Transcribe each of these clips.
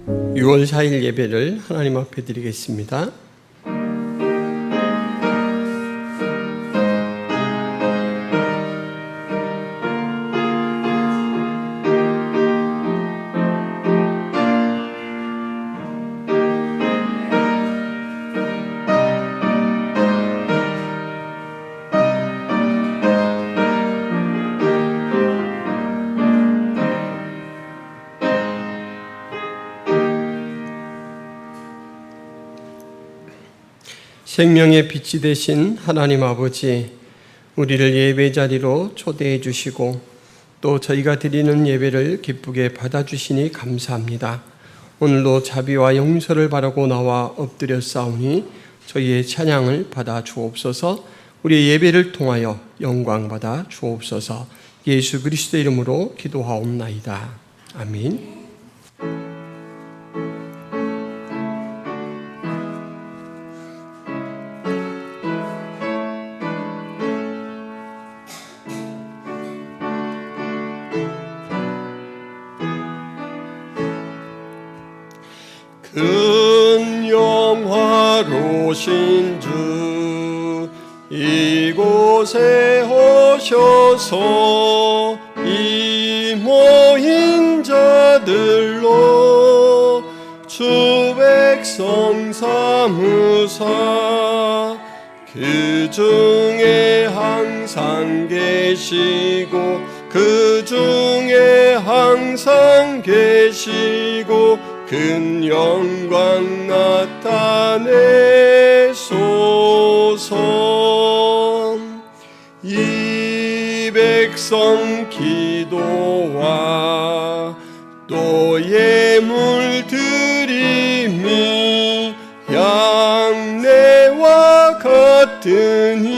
6월 4일 예배를 하나님 앞에 드리겠습니다. 생명의 빛이 되신 하나님 아버지, 우리를 예배 자리로 초대해 주시고 또 저희가 드리는 예배를 기쁘게 받아주시니 감사합니다. 오늘도 자비와 용서를 바라고 나와 엎드려 싸우니 저희의 찬양을 받아 주옵소서. 우리의 예배를 통하여 영광 받아 주옵소서. 예수 그리스도의 이름으로 기도하옵나이다. 아멘. 큰 영화로신 주 이곳에 오셔서 이 모인 자들로 주 백성 삼으사 그 중에 항상 계시고 그 중에 항상 계시고 큰 영광 나타내소서. 이 백성 기도와 또 예물 드림이 양내와 같으니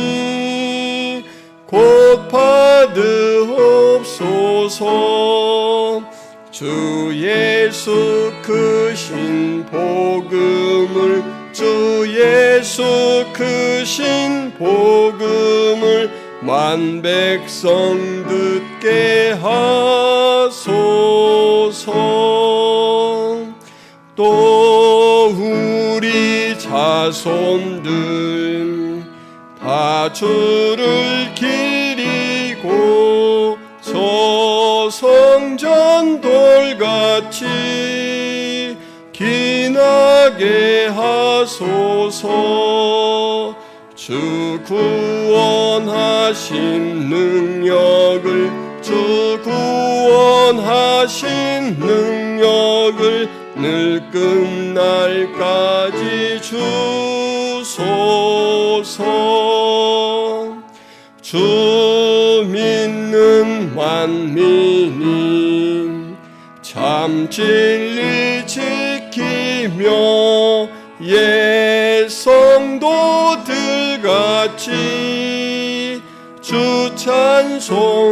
곧 받으옵소서. 주 예수 크신 복음을 주 예수 크신 복음을 만 백성 듣게 하소서. 또 우리 자손들 다 주를 기리고 저 성전 돌같이 기나게 하소서. 주 구원하신 능력을 주 구원하신 능력을 늘 끝날까지 주소서. 주 믿는 만민이 참 진리 지키며 옛 성도들같이 주 찬송하다가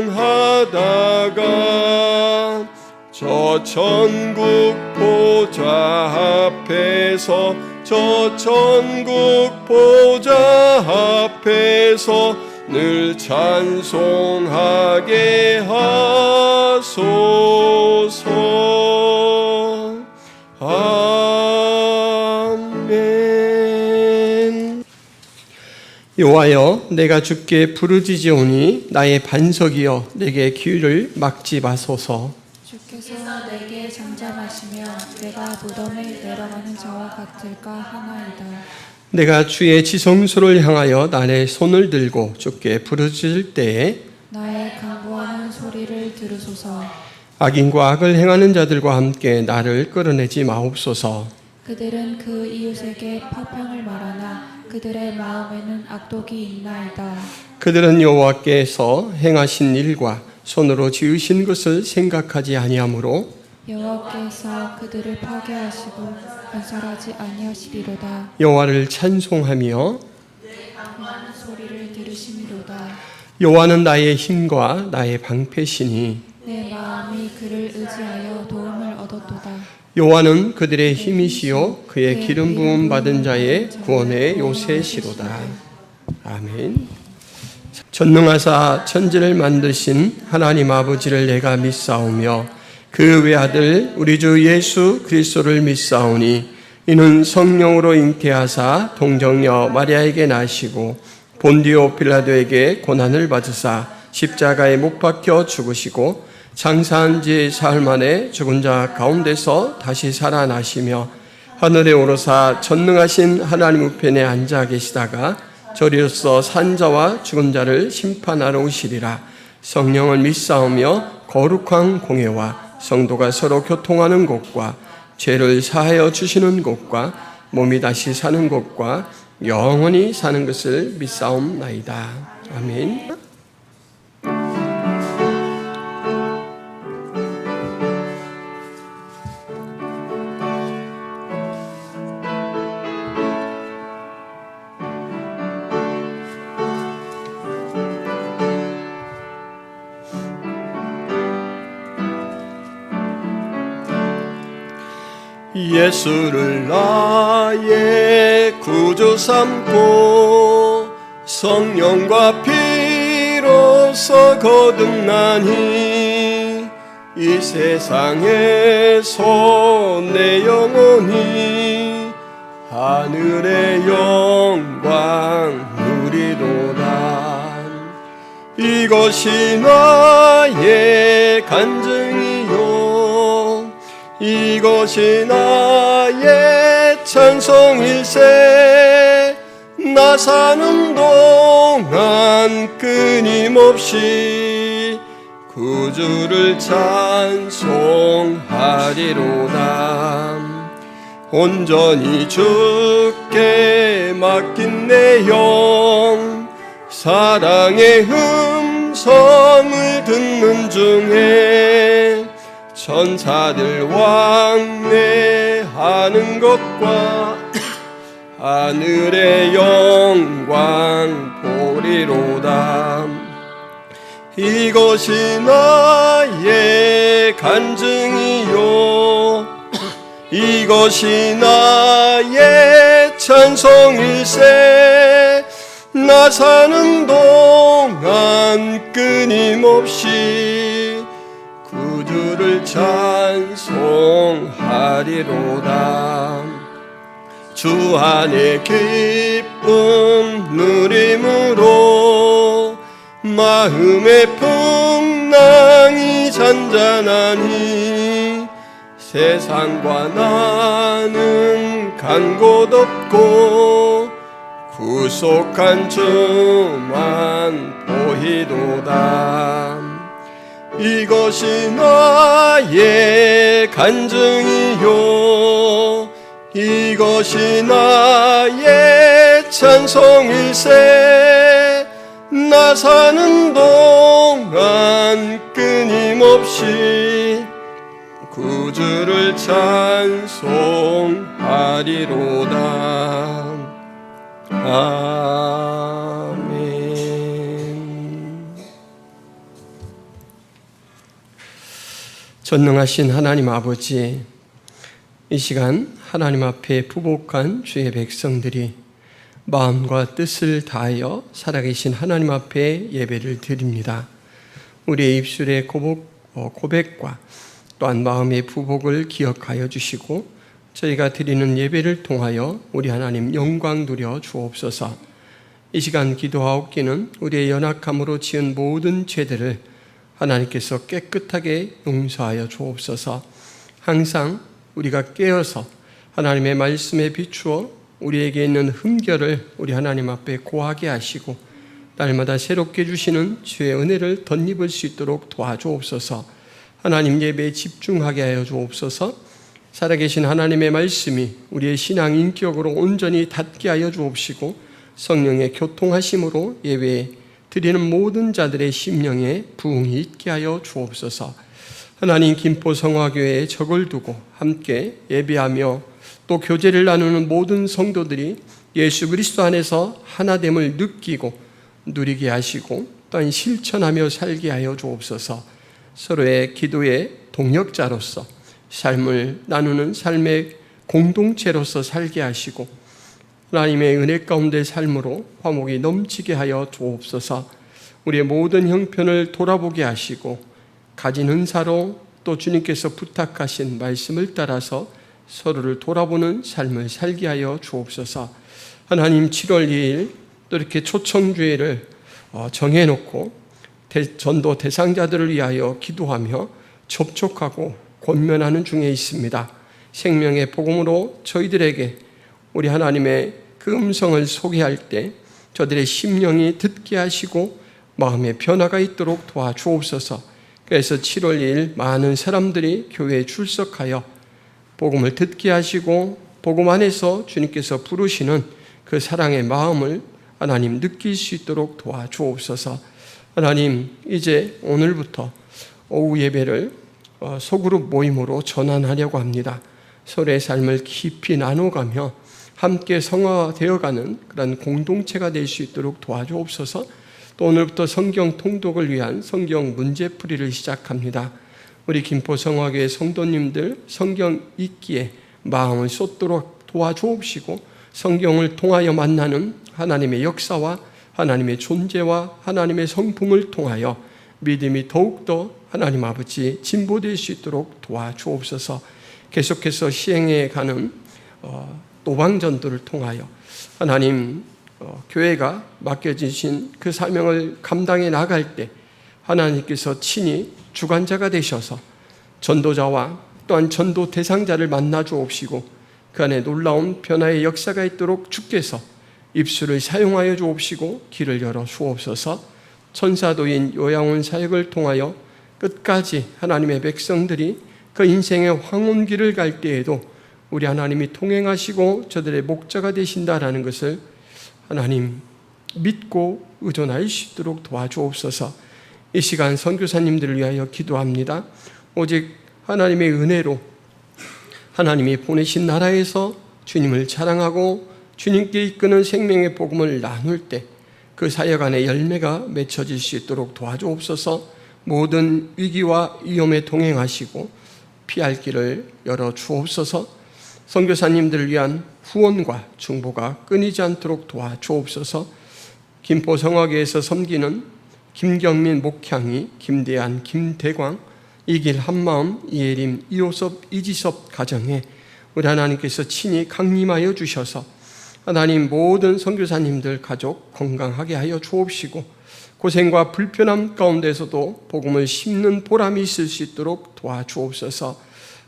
저 천국 보좌 앞에서 저 천국 보좌 앞에서 늘 찬송하게 하소서. 아멘. 여호와여, 내가 주께 부르짖으오니 나의 반석이여 내게 귀를 막지 마소서. 주께서 내게 잠잠하시며 내가 무덤에 내려가는 자와 같을까 하나이다. 내가 주의 지성소를 향하여 나의 손을 들고 주께 부르짖을 때에 나의 간구하는 소리를 들으소서. 악인과 악을 행하는 자들과 함께 나를 끌어내지 마옵소서. 그들은 그 이웃에게 파평을 말하나 그들의 마음에는 악독이 있나이다. 그들은 여호와께서 행하신 일과 손으로 지으신 것을 생각하지 아니하므로 여호와께서 그들을 파괴하시고 건설하지 아니하시리로다. 여호와를 찬송하며 내 간구하는 소리를 들으시미로다. 여호와는 나의 힘과 나의 방패시니 내 마음이 그를 의지하여 도움을 얻었도다. 여호와는 그들의 힘이시요 그의 기름 부음 받은 자의 구원의 요새시로다. 아멘. 전능하사 천지를 만드신 하나님 아버지를 내가 믿사오며 그 외아들 우리 주 예수 그리스도를 믿사오니 이는 성령으로 잉태하사 동정녀 마리아에게 나시고 본디오 빌라도에게 고난을 받으사 십자가에 못 박혀 죽으시고 장사한 지 사흘 만에 죽은 자 가운데서 다시 살아나시며 하늘에 오르사 전능하신 하나님 우편에 앉아 계시다가 저리로서 산 자와 죽은 자를 심판하러 오시리라. 성령을 믿사오며 거룩한 공회와 성도가 서로 교통하는 곳과 죄를 사하여 주시는 곳과 몸이 다시 사는 곳과 영원히 사는 것을 믿사옵나이다. 아멘. 예수를 나의 구주 삼고 성령과 피로서 거듭나니 이 세상에서 내 영혼이 하늘의 영광 누리도다. 이것이 나의 간증이요 이것이 나의 찬송일세. 나 사는 동안 끊임없이 구주를 찬송하리로다. 온전히 주께 맡긴 내 영 사랑의 음성을 듣는 중에 천사들 왕래하는 것과 하늘의 영광 보리로다. 이것이 나의 간증이요 이것이 나의 찬송일세. 나 사는 동안 끊임없이 구주를 찬송하리로다. 주 안에 기쁨 누림으로 마음의 풍랑이 잔잔하니 세상과 나는 간 곳 없고 구속한 주만 보이도다. 이것이 나의 간증이요 이것이 나의 찬송일세. 나 사는 동안 끊임없이 구주를 찬송하리로다. 아멘. 전능하신 하나님 아버지, 이 시간 하나님 앞에 부복한 주의 백성들이 마음과 뜻을 다하여 살아계신 하나님 앞에 예배를 드립니다. 우리의 입술의 고백과 또한 마음의 부복을 기억하여 주시고 저희가 드리는 예배를 통하여 우리 하나님 영광 누려 주옵소서. 이 시간 기도하옵기는 우리의 연약함으로 지은 모든 죄들을 하나님께서 깨끗하게 용서하여 주옵소서. 항상 우리가 깨어서 하나님의 말씀에 비추어 우리에게 있는 흠결을 우리 하나님 앞에 고하게 하시고 날마다 새롭게 주시는 주의 은혜를 덧입을 수 있도록 도와주옵소서. 하나님 예배에 집중하게 하여 주옵소서. 살아계신 하나님의 말씀이 우리의 신앙 인격으로 온전히 닿게 하여 주옵시고 성령의 교통하심으로 예배에 드리는 모든 자들의 심령에 부흥이 있게 하여 주옵소서. 하나님 김포 성화교회에 적을 두고 함께 예배하며 또 교제를 나누는 모든 성도들이 예수 그리스도 안에서 하나됨을 느끼고 누리게 하시고 또한 실천하며 살게 하여 주옵소서. 서로의 기도의 동역자로서 삶을 나누는 삶의 공동체로서 살게 하시고 하나님의 은혜 가운데 삶으로 화목이 넘치게 하여 주옵소서. 우리의 모든 형편을 돌아보게 하시고 가진 은사로 또 주님께서 부탁하신 말씀을 따라서 서로를 돌아보는 삶을 살게 하여 주옵소서. 하나님, 7월 2일 또 이렇게 초청주의를 정해놓고 전도 대상자들을 위하여 기도하며 접촉하고 권면하는 중에 있습니다. 생명의 복음으로 저희들에게 우리 하나님의 그 음성을 소개할 때 저들의 심령이 듣게 하시고 마음의 변화가 있도록 도와주옵소서. 그래서 7월 2일 많은 사람들이 교회에 출석하여 복음을 듣게 하시고 복음 안에서 주님께서 부르시는 그 사랑의 마음을 하나님 느낄 수 있도록 도와주옵소서. 하나님, 이제 오늘부터 오후 예배를 소그룹 모임으로 전환하려고 합니다. 서로의 삶을 깊이 나눠가며 함께 성화되어가는 그런 공동체가 될 수 있도록 도와주옵소서. 또 오늘부터 성경 통독을 위한 성경 문제풀이를 시작합니다. 우리 김포성화교회 성도님들 성경 읽기에 마음을 쏟도록 도와주옵시고 성경을 통하여 만나는 하나님의 역사와 하나님의 존재와 하나님의 성품을 통하여 믿음이 더욱더 하나님 아버지 진보될 수 있도록 도와주옵소서. 계속해서 시행해 가는 노방전도를 통하여 하나님 교회가 맡겨주신 그 사명을 감당해 나갈 때 하나님께서 친히 주관자가 되셔서 전도자와 또한 전도 대상자를 만나 주옵시고 그 안에 놀라운 변화의 역사가 있도록 주께서 입술을 사용하여 주옵시고 길을 열어 주옵소서. 천사도인 요양원 사역을 통하여 끝까지 하나님의 백성들이 그 인생의 황혼길을 갈 때에도 우리 하나님이 통행하시고 저들의 목자가 되신다라는 것을 하나님 믿고 의존할 수 있도록 도와주옵소서. 이 시간 선교사님들을 위하여 기도합니다. 오직 하나님의 은혜로 하나님이 보내신 나라에서 주님을 자랑하고 주님께 이끄는 생명의 복음을 나눌 때 그 사역 안에 열매가 맺혀질 수 있도록 도와주옵소서. 모든 위기와 위험에 동행하시고 피할 길을 열어 주옵소서. 선교사님들을 위한 후원과 중보가 끊이지 않도록 도와주옵소서. 김포성화교에서 섬기는 김경민 목향이, 김대한, 김대광, 이길 한마음, 이예림, 이호섭, 이지섭 가정에 우리 하나님께서 친히 강림하여 주셔서 하나님 모든 선교사님들 가족 건강하게 하여 주옵시고 고생과 불편함 가운데서도 복음을 심는 보람이 있을 수 있도록 도와주옵소서.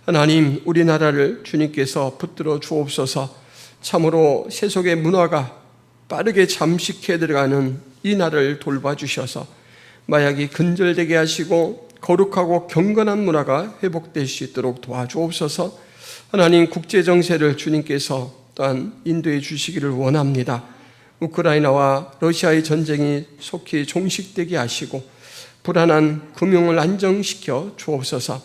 하나님, 우리나라를 주님께서 붙들어 주옵소서. 참으로 세속의 문화가 빠르게 잠식해 들어가는 이 나라를 돌봐주셔서 마약이 근절되게 하시고 거룩하고 경건한 문화가 회복될 수 있도록 도와주옵소서. 하나님, 국제정세를 주님께서 또한 인도해 주시기를 원합니다. 우크라이나와 러시아의 전쟁이 속히 종식되게 하시고 불안한 금융을 안정시켜 주옵소서.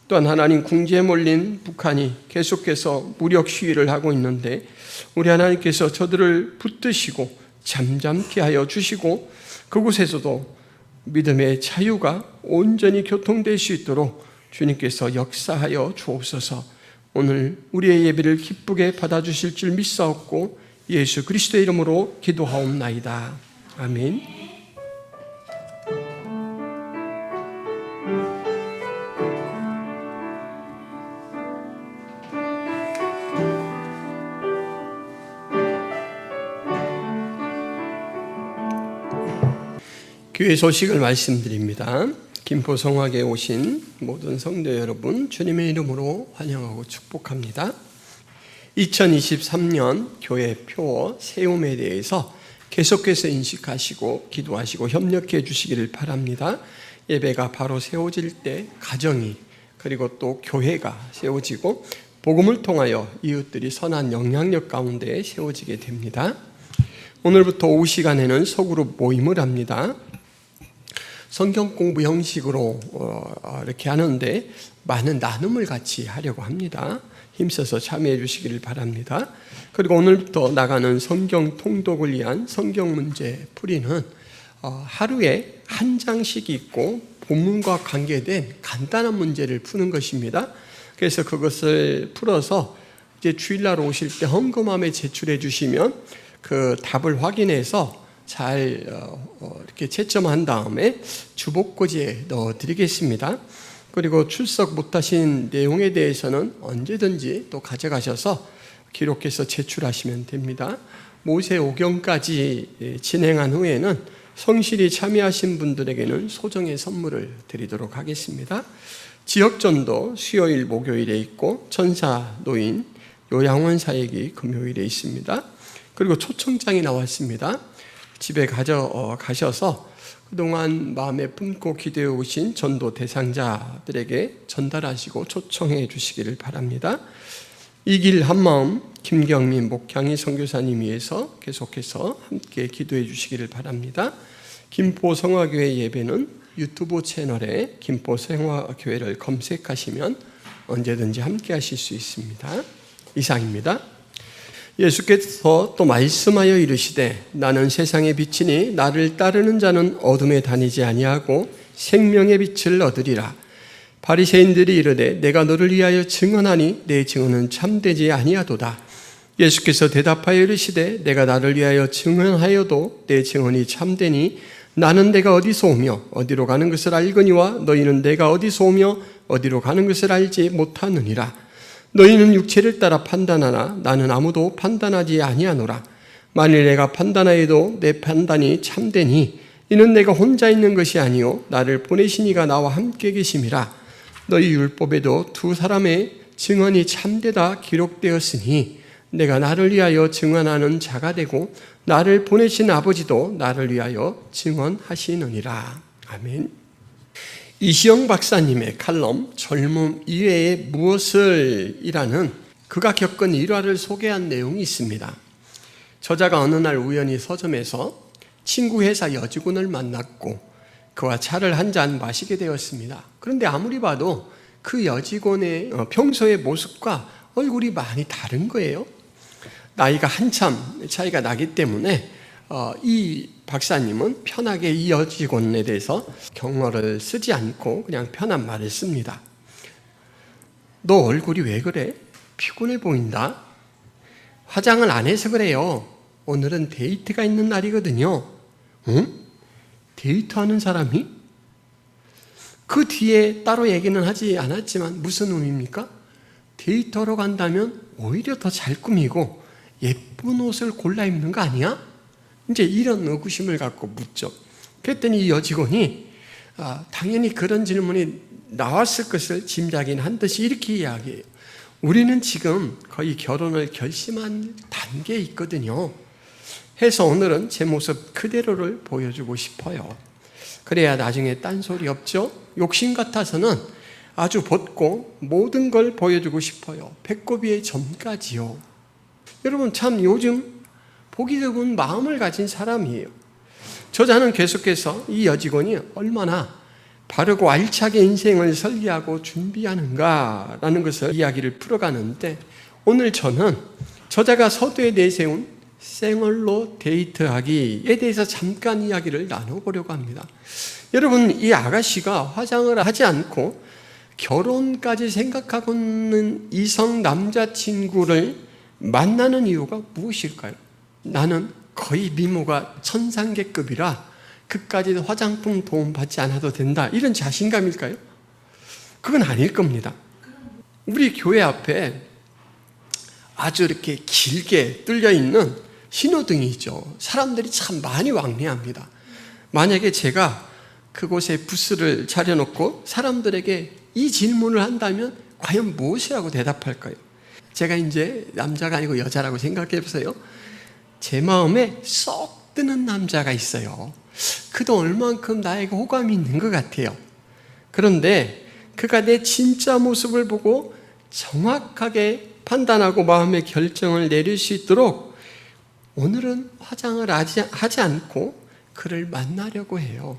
또한 하나님, 궁지에 몰린 북한이 계속해서 무력 시위를 하고 있는데 우리 하나님께서 저들을 붙드시고 잠잠케 하여 주시고 그곳에서도 믿음의 자유가 온전히 교통될 수 있도록 주님께서 역사하여 주옵소서. 오늘 우리의 예배를 기쁘게 받아주실 줄 믿사옵고 예수 그리스도의 이름으로 기도하옵나이다. 아멘. 교회 소식을 말씀드립니다. 김포성화교에 오신 모든 성도 여러분, 주님의 이름으로 환영하고 축복합니다. 2023년 교회 표 세움에 대해서 계속해서 인식하시고 기도하시고 협력해 주시기를 바랍니다. 예배가 바로 세워질 때 가정이 그리고 또 교회가 세워지고 복음을 통하여 이웃들이 선한 영향력 가운데 세워지게 됩니다. 오늘부터 오후 시간에는 소그룹 모임을 합니다. 성경 공부 형식으로 이렇게 하는데 많은 나눔을 같이 하려고 합니다. 힘써서 참여해 주시기를 바랍니다. 그리고 오늘부터 나가는 성경 통독을 위한 성경 문제 풀이는 하루에 한 장씩 있고 본문과 관계된 간단한 문제를 푸는 것입니다. 그래서 그것을 풀어서 이제 주일날 오실 때 헌금함에 제출해 주시면 그 답을 확인해서 잘 이렇게 채점한 다음에 주복꽂이에 넣어드리겠습니다. 그리고 출석 못하신 내용에 대해서는 언제든지 또 가져가셔서 기록해서 제출하시면 됩니다. 모세오경까지 진행한 후에는 성실히 참여하신 분들에게는 소정의 선물을 드리도록 하겠습니다. 지역전도 수요일 목요일에 있고 천사 노인 요양원 사역이 금요일에 있습니다. 그리고 초청장이 나왔습니다. 집에 가셔서 그동안 마음에 품고 기도해 오신 전도 대상자들에게 전달하시고 초청해 주시기를 바랍니다. 이 길 한마음 김경민 목향이 선교사님 위해서 계속해서 함께 기도해 주시기를 바랍니다. 김포 성화교회 예배는 유튜브 채널에 김포 성화교회를 검색하시면 언제든지 함께 하실 수 있습니다. 이상입니다. 예수께서 또 말씀하여 이르시되 나는 세상의 빛이니 나를 따르는 자는 어둠에 다니지 아니하고 생명의 빛을 얻으리라. 바리새인들이 이르되 내가 너를 위하여 증언하니 내 증언은 참되지 아니하도다. 예수께서 대답하여 이르시되 내가 나를 위하여 증언하여도 내 증언이 참되니 나는 내가 어디서 오며 어디로 가는 것을 알거니와 너희는 내가 어디서 오며 어디로 가는 것을 알지 못하느니라. 너희는 육체를 따라 판단하나 나는 아무도 판단하지 아니하노라. 만일 내가 판단하여도 내 판단이 참되니 이는 내가 혼자 있는 것이 아니요 나를 보내신 이가 나와 함께 계심이라. 너희 율법에도 두 사람의 증언이 참되다 기록되었으니 내가 나를 위하여 증언하는 자가 되고 나를 보내신 아버지도 나를 위하여 증언하시느니라. 아멘. 이시영 박사님의 칼럼 젊음 이외에 무엇을 이라는 그가 겪은 일화를 소개한 내용이 있습니다. 저자가 어느 날 우연히 서점에서 친구 회사 여직원을 만났고 그와 차를 한 잔 마시게 되었습니다. 그런데 아무리 봐도 그 여직원의 평소의 모습과 얼굴이 많이 다른 거예요. 나이가 한참 차이가 나기 때문에 이 박사님은 편하게 이 여직원에 대해서 경어를 쓰지 않고 그냥 편한 말을 씁니다. 너 얼굴이 왜 그래? 피곤해 보인다. 화장을 안 해서 그래요. 오늘은 데이트가 있는 날이거든요. 응? 데이트하는 사람이? 그 뒤에 따로 얘기는 하지 않았지만 무슨 의미입니까? 데이트하러 간다면 오히려 더 잘 꾸미고 예쁜 옷을 골라 입는 거 아니야? 이제 이런 의구심을 갖고 묻죠. 그랬더니 이 여직원이 당연히 그런 질문이 나왔을 것을 짐작인 한 듯이 이렇게 이야기해요. 우리는 지금 거의 결혼을 결심한 단계에 있거든요. 해서 오늘은 제 모습 그대로를 보여주고 싶어요. 그래야 나중에 딴소리 없죠? 욕심 같아서는 아주 벗고 모든 걸 보여주고 싶어요. 배꼽의 점까지요. 여러분 참 요즘 보기 드문 마음을 가진 사람이에요. 저자는 계속해서 이 여직원이 얼마나 바르고 알차게 인생을 설계하고 준비하는가라는 것을 이야기를 풀어가는데 오늘 저는 저자가 서두에 내세운 생얼로 데이트하기에 대해서 잠깐 이야기를 나눠보려고 합니다. 여러분 이 아가씨가 화장을 하지 않고 결혼까지 생각하고 있는 이성 남자친구를 만나는 이유가 무엇일까요? 나는 거의 미모가 천상계급이라 그까지 화장품 도움 받지 않아도 된다 이런 자신감일까요? 그건 아닐 겁니다. 우리 교회 앞에 아주 이렇게 길게 뚫려 있는 신호등이 있죠. 사람들이 참 많이 왕래합니다. 만약에 제가 그곳에 부스를 차려놓고 사람들에게 이 질문을 한다면 과연 무엇이라고 대답할까요? 제가 이제 남자가 아니고 여자라고 생각해 보세요. 제 마음에 쏙 드는 남자가 있어요. 그도 얼만큼 나에게 호감이 있는 것 같아요. 그런데 그가 내 진짜 모습을 보고 정확하게 판단하고 마음의 결정을 내릴 수 있도록 오늘은 화장을 하지 않고 그를 만나려고 해요.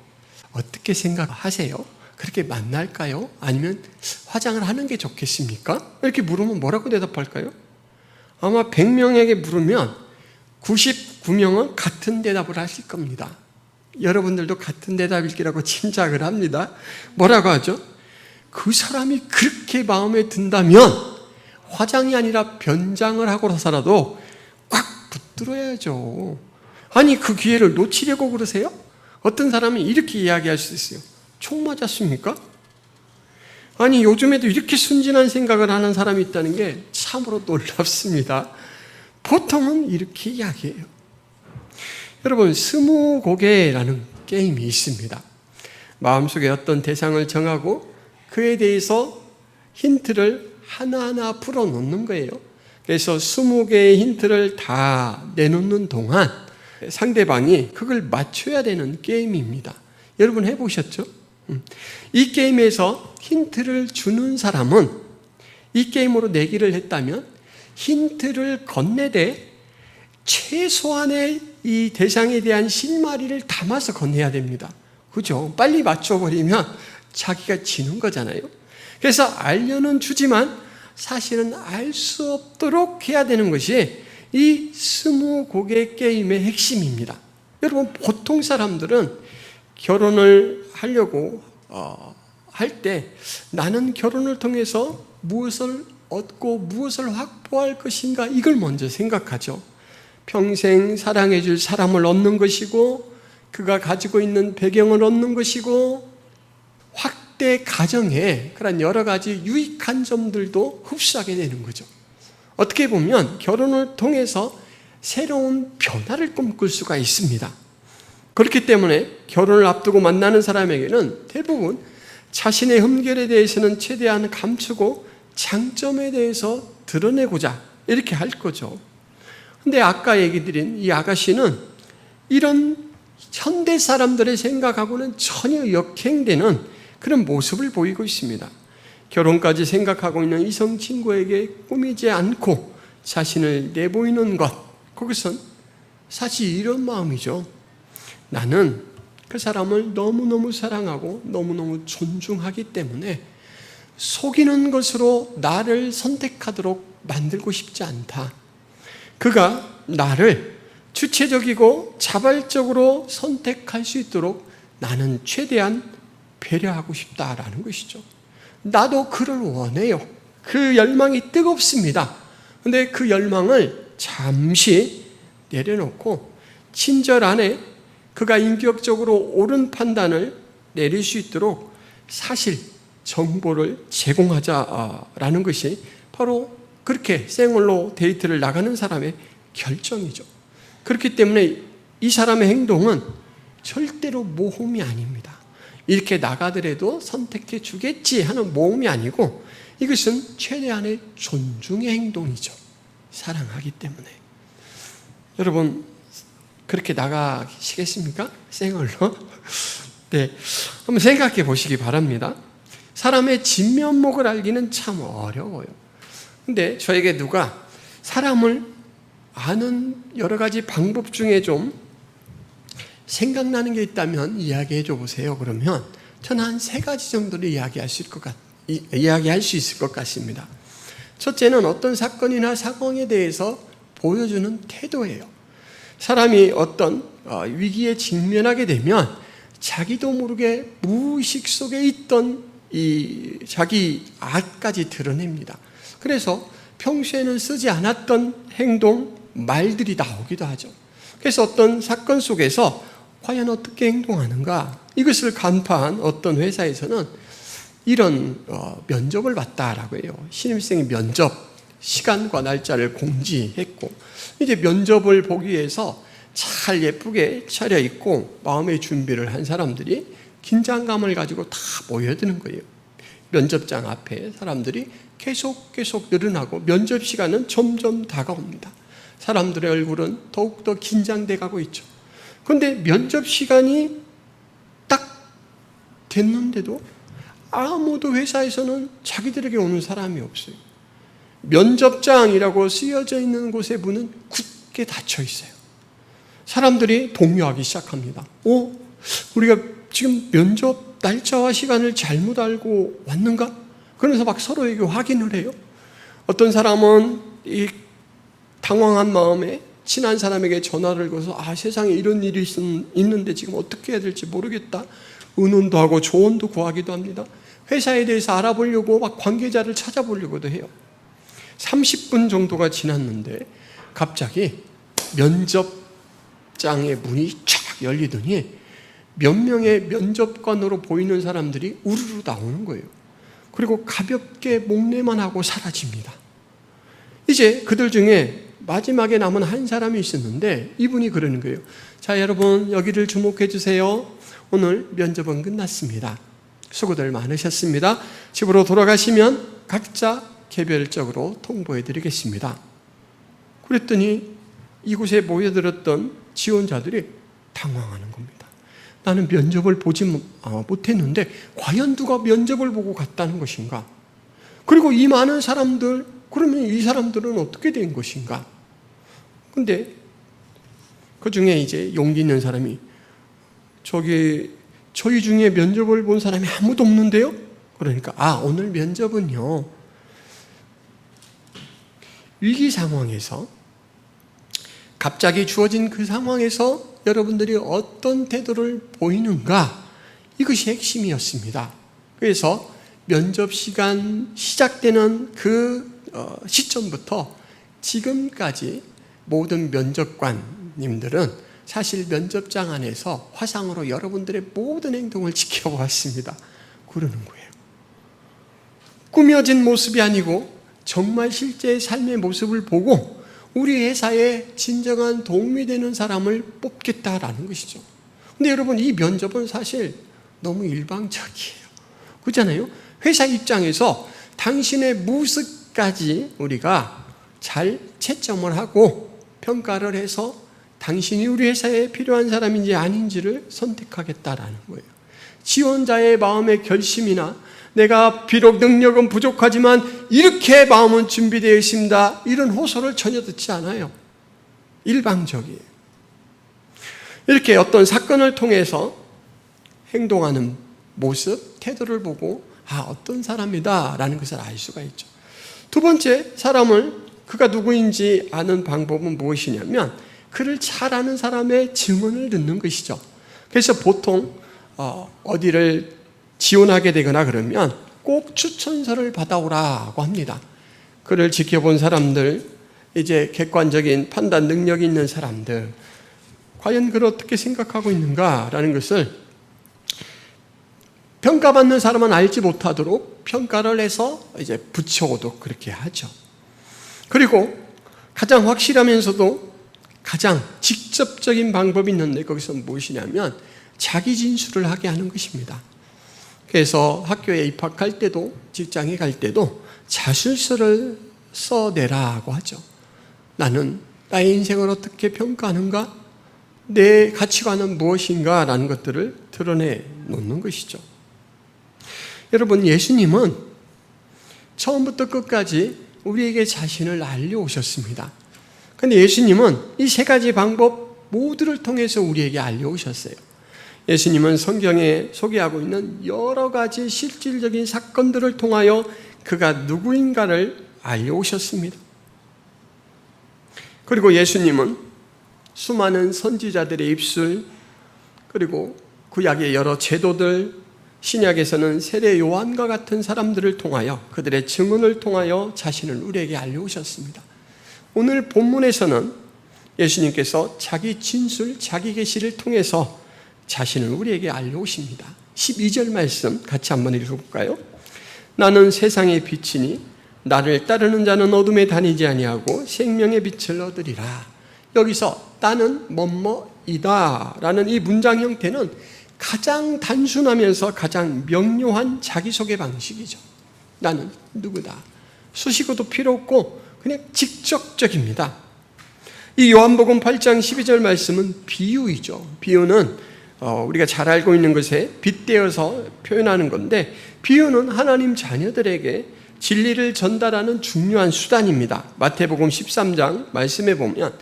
어떻게 생각하세요? 그렇게 만날까요? 아니면 화장을 하는 게 좋겠습니까? 이렇게 물으면 뭐라고 대답할까요? 아마 100명에게 물으면 99명은 같은 대답을 하실 겁니다. 여러분들도 같은 대답일 거라고 짐작을 합니다. 뭐라고 하죠? 그 사람이 그렇게 마음에 든다면 화장이 아니라 변장을 하고서라도 꽉 붙들어야죠. 아니 그 기회를 놓치려고 그러세요? 어떤 사람이 이렇게 이야기할 수 있어요. 총 맞았습니까? 아니, 요즘에도 이렇게 순진한 생각을 하는 사람이 있다는 게 참으로 놀랍습니다. 보통은 이렇게 이야기해요. 여러분, 스무고개라는 게임이 있습니다. 마음속에 어떤 대상을 정하고 그에 대해서 힌트를 하나하나 풀어놓는 거예요. 그래서 20개의 힌트를 다 내놓는 동안 상대방이 그걸 맞춰야 되는 게임입니다. 여러분 해보셨죠? 이 게임에서 힌트를 주는 사람은 이 게임으로 내기를 했다면 힌트를 건네되 최소한의 이 대상에 대한 실마리를 담아서 건네야 됩니다. 그죠? 빨리 맞춰버리면 자기가 지는 거잖아요. 그래서 알려는 주지만 사실은 알 수 없도록 해야 되는 것이 이 스무고개 게임의 핵심입니다. 여러분, 보통 사람들은 결혼을 하려고 할 때 나는 결혼을 통해서 무엇을 얻고 무엇을 확보할 것인가, 이걸 먼저 생각하죠. 평생 사랑해 줄 사람을 얻는 것이고, 그가 가지고 있는 배경을 얻는 것이고, 확대 가정에 그런 여러 가지 유익한 점들도 흡수하게 되는 거죠. 어떻게 보면 결혼을 통해서 새로운 변화를 꿈꿀 수가 있습니다. 그렇기 때문에 결혼을 앞두고 만나는 사람에게는 대부분 자신의 흠결에 대해서는 최대한 감추고 장점에 대해서 드러내고자 이렇게 할 거죠. 근데 아까 얘기 드린 이 아가씨는 이런 현대 사람들의 생각하고는 전혀 역행되는 그런 모습을 보이고 있습니다. 결혼까지 생각하고 있는 이성 친구에게 꾸미지 않고 자신을 내보이는 것, 그것은 사실 이런 마음이죠. 나는 그 사람을 너무너무 사랑하고 너무너무 존중하기 때문에 속이는 것으로 나를 선택하도록 만들고 싶지 않다. 그가 나를 주체적이고 자발적으로 선택할 수 있도록 나는 최대한 배려하고 싶다라는 것이죠. 나도 그를 원해요. 그 열망이 뜨겁습니다. 그런데 그 열망을 잠시 내려놓고 친절 안에 그가 인격적으로 옳은 판단을 내릴 수 있도록 사실 정보를 제공하자라는 것이 바로 그렇게 생얼로 데이트를 나가는 사람의 결정이죠. 그렇기 때문에 이 사람의 행동은 절대로 모험이 아닙니다. 이렇게 나가더라도 선택해 주겠지 하는 모험이 아니고 이것은 최대한의 존중의 행동이죠. 사랑하기 때문에. 여러분, 그렇게 나가시겠습니까? 생얼로? 네, 한번 생각해 보시기 바랍니다. 사람의 진면목을 알기는 참 어려워요. 근데 저에게 누가 사람을 아는 여러 가지 방법 중에 좀 생각나는 게 있다면 이야기해 줘 보세요. 그러면 저는 한 3가지 정도를 이야기할 수 있을 것 같습니다. 첫째는 어떤 사건이나 상황에 대해서 보여주는 태도예요. 사람이 어떤 위기에 직면하게 되면 자기도 모르게 무의식 속에 있던 이 자기 악까지 드러냅니다. 그래서 평소에는 쓰지 않았던 행동, 말들이 나오기도 하죠. 그래서 어떤 사건 속에서 과연 어떻게 행동하는가, 이것을 간파한 어떤 회사에서는 이런 면접을 봤다라고 해요. 신입생 면접 시간과 날짜를 공지했고, 이제 면접을 보기 위해서 잘 예쁘게 차려입고 마음의 준비를 한 사람들이 긴장감을 가지고 다 모여드는 거예요. 면접장 앞에 사람들이 계속 늘어나고 면접 시간은 점점 다가옵니다. 사람들의 얼굴은 더욱더 긴장돼 가고 있죠. 그런데 면접 시간이 딱 됐는데도 아무도 회사에서는 자기들에게 오는 사람이 없어요. 면접장이라고 쓰여져 있는 곳의 문은 굳게 닫혀 있어요. 사람들이 동요하기 시작합니다. 우리가 지금 면접 날짜와 시간을 잘못 알고 왔는가? 그러면서 막 서로에게 확인을 해요. 어떤 사람은 이 당황한 마음에 친한 사람에게 전화를 걸어서 세상에 이런 일이 있는데 지금 어떻게 해야 될지 모르겠다. 의논도 하고 조언도 구하기도 합니다. 회사에 대해서 알아보려고 막 관계자를 찾아보려고도 해요. 30분 정도가 지났는데 갑자기 면접장의 문이 쫙 열리더니 몇 명의 면접관으로 보이는 사람들이 우르르 나오는 거예요. 그리고 가볍게 목례만 하고 사라집니다. 이제 그들 중에 마지막에 남은 한 사람이 있었는데 이분이 그러는 거예요. 자, 여러분 여기를 주목해 주세요. 오늘 면접은 끝났습니다. 수고들 많으셨습니다. 집으로 돌아가시면 각자 개별적으로 통보해 드리겠습니다. 그랬더니 이곳에 모여들었던 지원자들이 당황하는 겁니다. 나는 면접을 보지 못했는데 과연 누가 면접을 보고 갔다는 것인가? 그리고 이 많은 사람들, 그러면 이 사람들은 어떻게 된 것인가? 근데 그 중에 이제 용기 있는 사람이 저희 중에 면접을 본 사람이 아무도 없는데요? 그러니까 오늘 면접은요, 위기 상황에서 갑자기 주어진 그 상황에서 여러분들이 어떤 태도를 보이는가, 이것이 핵심이었습니다. 그래서 면접 시간 시작되는 그 시점부터 지금까지 모든 면접관님들은 사실 면접장 안에서 화상으로 여러분들의 모든 행동을 지켜보았습니다. 그러는 거예요. 꾸며진 모습이 아니고 정말 실제 삶의 모습을 보고 우리 회사에 진정한 도움이 되는 사람을 뽑겠다라는 것이죠. 근데 여러분, 이 면접은 사실 너무 일방적이에요. 그렇잖아요? 회사 입장에서 당신의 모습까지 우리가 잘 채점을 하고 평가를 해서 당신이 우리 회사에 필요한 사람인지 아닌지를 선택하겠다라는 거예요. 지원자의 마음의 결심이나 내가 비록 능력은 부족하지만 이렇게 마음은 준비되어 있습니다, 이런 호소를 전혀 듣지 않아요. 일방적이에요. 이렇게 어떤 사건을 통해서 행동하는 모습, 태도를 보고 어떤 사람이다 라는 것을 알 수가 있죠. 두 번째, 사람을 그가 누구인지 아는 방법은 무엇이냐면 그를 잘 아는 사람의 증언을 듣는 것이죠. 그래서 보통 어디를 지원하게 되거나 그러면 꼭 추천서를 받아오라고 합니다. 그를 지켜본 사람들, 이제 객관적인 판단 능력이 있는 사람들, 과연 그를 어떻게 생각하고 있는가라는 것을 평가받는 사람은 알지 못하도록 평가를 해서 이제 붙여오도록 그렇게 하죠. 그리고 가장 확실하면서도 가장 직접적인 방법이 있는데 거기서 무엇이냐면 자기 진술을 하게 하는 것입니다. 그래서 학교에 입학할 때도 직장에 갈 때도 자술서를 써내라고 하죠. 나는 나의 인생을 어떻게 평가하는가? 내 가치관은 무엇인가? 라는 것들을 드러내 놓는 것이죠. 여러분, 예수님은 처음부터 끝까지 우리에게 자신을 알려오셨습니다. 그런데 예수님은 이 세 가지 방법 모두를 통해서 우리에게 알려오셨어요. 예수님은 성경에 소개하고 있는 여러 가지 실질적인 사건들을 통하여 그가 누구인가를 알려오셨습니다. 그리고 예수님은 수많은 선지자들의 입술, 그리고 구약의 여러 제도들, 신약에서는 세례 요한과 같은 사람들을 통하여 그들의 증언을 통하여 자신을 우리에게 알려오셨습니다. 오늘 본문에서는 예수님께서 자기 진술, 자기 계시를 통해서 자신을 우리에게 알려오십니다. 12절 말씀 같이 한번 읽어볼까요? 나는 세상의 빛이니 나를 따르는 자는 어둠에 다니지 아니하고 생명의 빛을 얻으리라. 여기서 나는 뭐뭐이다 라는 이 문장 형태는 가장 단순하면서 가장 명료한 자기소개 방식이죠. 나는 누구다. 수식어도 필요 없고 그냥 직접적입니다. 이 요한복음 8장 12절 말씀은 비유이죠. 비유는 우리가 잘 알고 있는 것에 빗대어서 표현하는 건데, 비유는 하나님 자녀들에게 진리를 전달하는 중요한 수단입니다. 마태복음 13장 말씀에 보면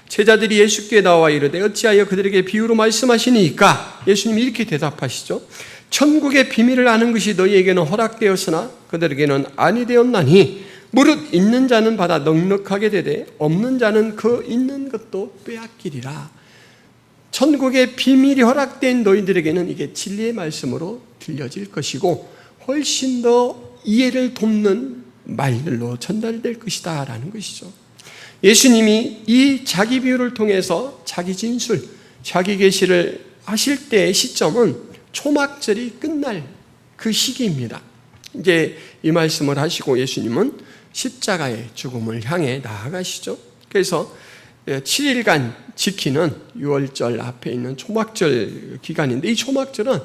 제자들이 예수께 나와 이르되 어찌하여 그들에게 비유로 말씀하시니까? 예수님이 이렇게 대답하시죠. 천국의 비밀을 아는 것이 너희에게는 허락되었으나 그들에게는 아니 되었나니 무릇 있는 자는 받아 넉넉하게 되되 없는 자는 그 있는 것도 빼앗기리라. 천국의 비밀이 허락된 너희들에게는 이게 진리의 말씀으로 들려질 것이고 훨씬 더 이해를 돕는 말들로 전달될 것이다 라는 것이죠. 예수님이 이 자기 비유를 통해서 자기 진술, 자기 계시를 하실 때의 시점은 초막절이 끝날 그 시기입니다. 이제 이 말씀을 하시고 예수님은 십자가의 죽음을 향해 나아가시죠. 그래서 7일간 지키는 유월절 앞에 있는 초막절 기간인데, 이 초막절은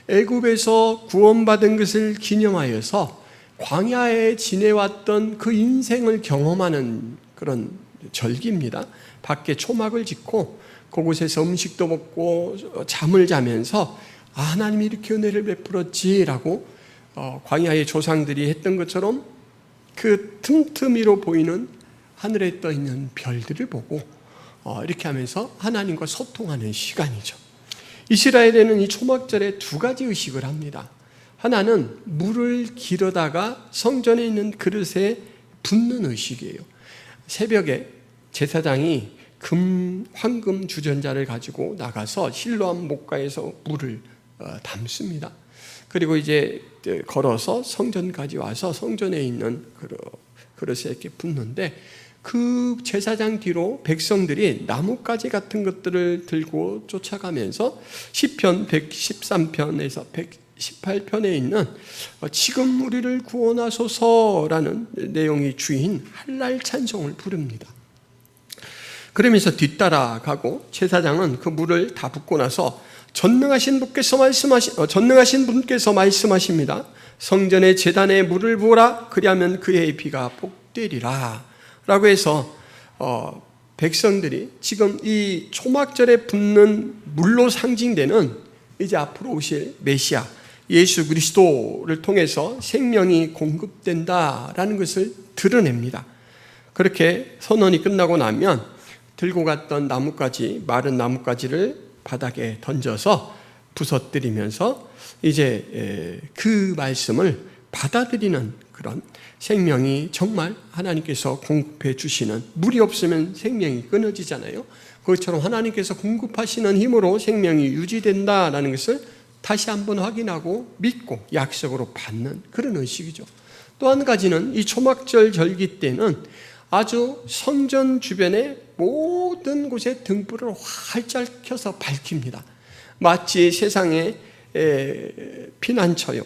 애굽에서 구원받은 것을 기념하여서 광야에 지내왔던 그 인생을 경험하는 그런 절기입니다. 밖에 초막을 짓고 그곳에서 음식도 먹고 잠을 자면서 하나님이 이렇게 은혜를 베풀었지라고 광야의 조상들이 했던 것처럼 그 틈틈이로 보이는 하늘에 떠 있는 별들을 보고 이렇게 하면서 하나님과 소통하는 시간이죠. 이스라엘에는 이 초막절에 두 가지 의식을 합니다. 하나는 물을 길어다가 성전에 있는 그릇에 붓는 의식이에요. 새벽에 제사장이 황금 주전자를 가지고 나가서 실로암 목가에서 물을 담습니다. 그리고 이제 걸어서 성전까지 와서 성전에 있는 그릇에 이렇게 붓는데, 그 제사장 뒤로 백성들이 나뭇가지 같은 것들을 들고 쫓아가면서 시편 113편에서 118편에 있는 지금 우리를 구원하소서라는 내용이 주인 할랄 찬송을 부릅니다. 그러면서 뒤따라가고 제사장은 그 물을 다 붓고 나서 전능하신 분께서 말씀하십니다. 성전의 제단에 물을 부어라, 그리하면 그의 비가 복되리라 라고 해서 백성들이 지금 이 초막절에 붓는 물로 상징되는 이제 앞으로 오실 메시아 예수 그리스도를 통해서 생명이 공급된다라는 것을 드러냅니다. 그렇게 선언이 끝나고 나면 들고 갔던 나뭇가지, 마른 나뭇가지를 바닥에 던져서 부서뜨리면서 이제 그 말씀을 받아들이는 그런 생명이 정말 하나님께서 공급해 주시는, 물이 없으면 생명이 끊어지잖아요. 그것처럼 하나님께서 공급하시는 힘으로 생명이 유지된다라는 것을 다시 한번 확인하고 믿고 약속으로 받는 그런 의식이죠. 또 한 가지는 이 초막절 절기 때는 아주 성전 주변의 모든 곳에 등불을 활짝 켜서 밝힙니다. 마치 세상의 피난처요,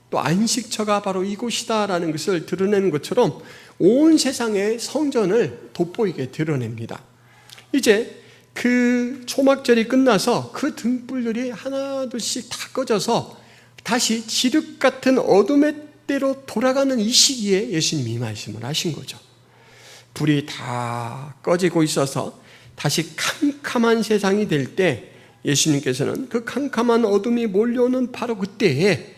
또 안식처가 바로 이곳이다라는 것을 드러내는 것처럼 온 세상의 성전을 돋보이게 드러냅니다. 이제 그 초막절이 끝나서 그 등불들이 하나둘씩 다 꺼져서 다시 지륵 같은 어둠의 때로 돌아가는 이 시기에 예수님이 말씀을 하신 거죠. 불이 다 꺼지고 있어서 다시 캄캄한 세상이 될 때 예수님께서는 그 캄캄한 어둠이 몰려오는 바로 그때에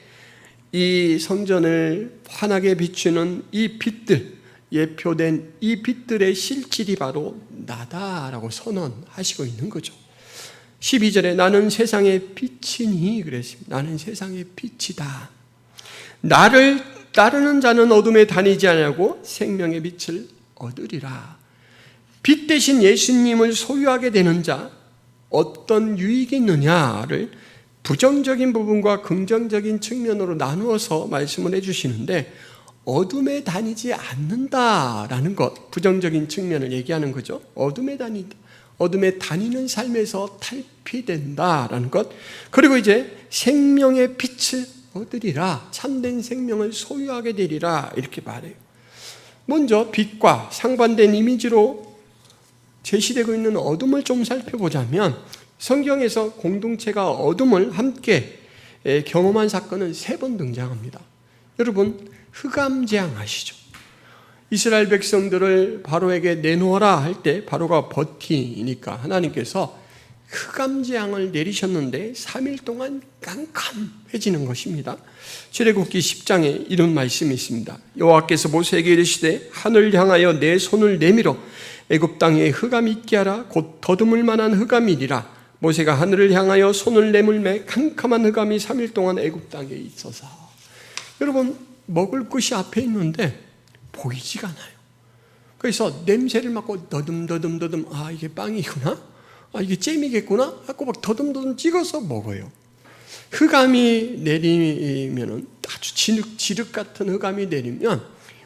이 성전을 환하게 비추는 이 빛들, 예표된 이 빛들의 실질이 바로 나다라고 선언하시고 있는 거죠. 12절에 나는 세상의 빛이니 그랬습니다. 나는 세상의 빛이다. 나를 따르는 자는 어둠에 다니지 아니하고 생명의 빛을 얻으리라. 빛 대신 예수님을 소유하게 되는 자, 어떤 유익이 있느냐를 부정적인 부분과 긍정적인 측면으로 나누어서 말씀을 해주시는데, 어둠에 다니지 않는다라는 것, 부정적인 측면을 얘기하는 거죠. 어둠에 다니는 삶에서 탈피된다라는 것, 그리고 이제 생명의 빛을 얻으리라, 참된 생명을 소유하게 되리라, 이렇게 말해요. 먼저 빛과 상반된 이미지로 제시되고 있는 어둠을 좀 살펴보자면, 성경에서 공동체가 어둠을 함께 경험한 사건은 3번 등장합니다. 여러분, 흑암재앙 아시죠? 이스라엘 백성들을 바로에게 내놓아라 할 때 바로가 버티니까 하나님께서 흑암재앙을 내리셨는데 3일 동안 깜깜해지는 것입니다. 출애굽기 10장에 이런 말씀이 있습니다. 여호와께서 모세에게 이르시되 하늘을 향하여 내 손을 내밀어 애굽 땅에 흑암이 있게 하라. 곧 더듬을 만한 흑암이니라. 모세가 하늘을 향하여 손을 내밀매 캄캄한 흑암이 3일 동안 애굽 땅에 있어서. 여러분, 먹을 것이 앞에 있는데 보이지가 않아요. 그래서 냄새를 맡고 더듬더듬, 아 이게 빵이구나, 아 이게 잼이겠구나 하고 막 더듬더듬 찍어서 먹어요. 흑암이 내리면은, 아주 지륵 같은 흑암이 내리면